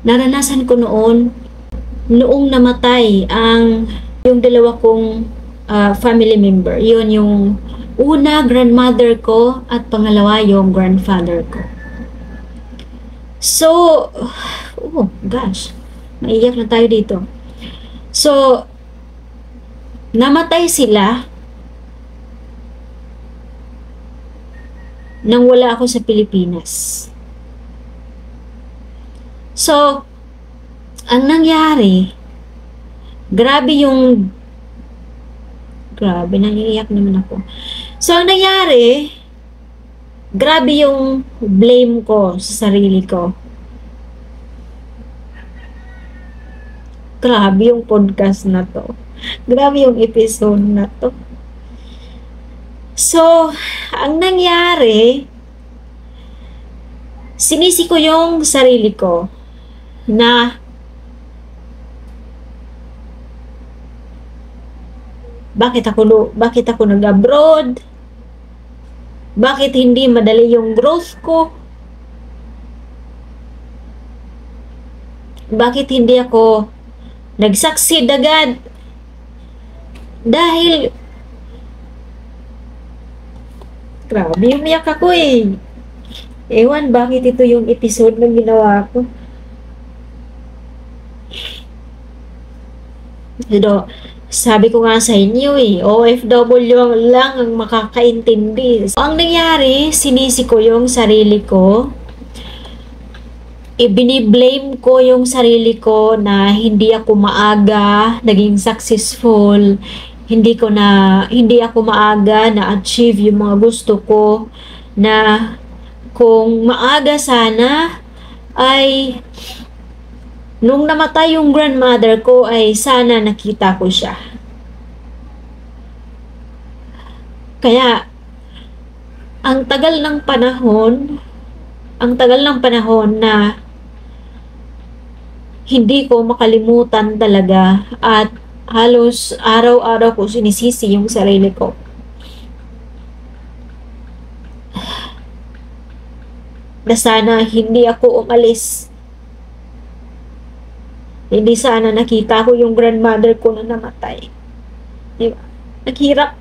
naranasan ko noong namatay yung dalawa kong family member. Yun yung una, grandmother ko, at pangalawa, yung grandfather ko. So, oh gosh, maiyak na tayo dito. So, namatay sila nang wala ako sa Pilipinas. So, ang nangyari, grabe, naiiyak naman ako. So, ang nangyari, grabe yung blame ko sa sarili ko. Grabe yung podcast na to. Grabe yung episode na to. So, ang nangyari, sinisi ko yung sarili ko na bakit ako nag-abroad? Bakit hindi madali yung growth ko? Bakit hindi ako nag-succeed agad? Dahil grabe, umiyak ako eh. Ewan, bakit ito yung episode na ginawa ko? Pero, sabi ko nga sa inyo eh, OFW lang ang makakaintindi. So, ang nangyari, sinisi ko yung sarili ko. Ibiniblame ko yung sarili ko na hindi ako maaga naging successful. Hindi ako maaga na-achieve yung mga gusto ko, na kung maaga sana ay nung namatay yung grandmother ko ay sana nakita ko siya. Kaya ang tagal ng panahon na hindi ko makalimutan talaga, at halos araw-araw ko sinisisi yung sarili ko. Na sana hindi ako umalis. Hindi sana nakita ko yung grandmother ko na namatay. Diba? Naghirap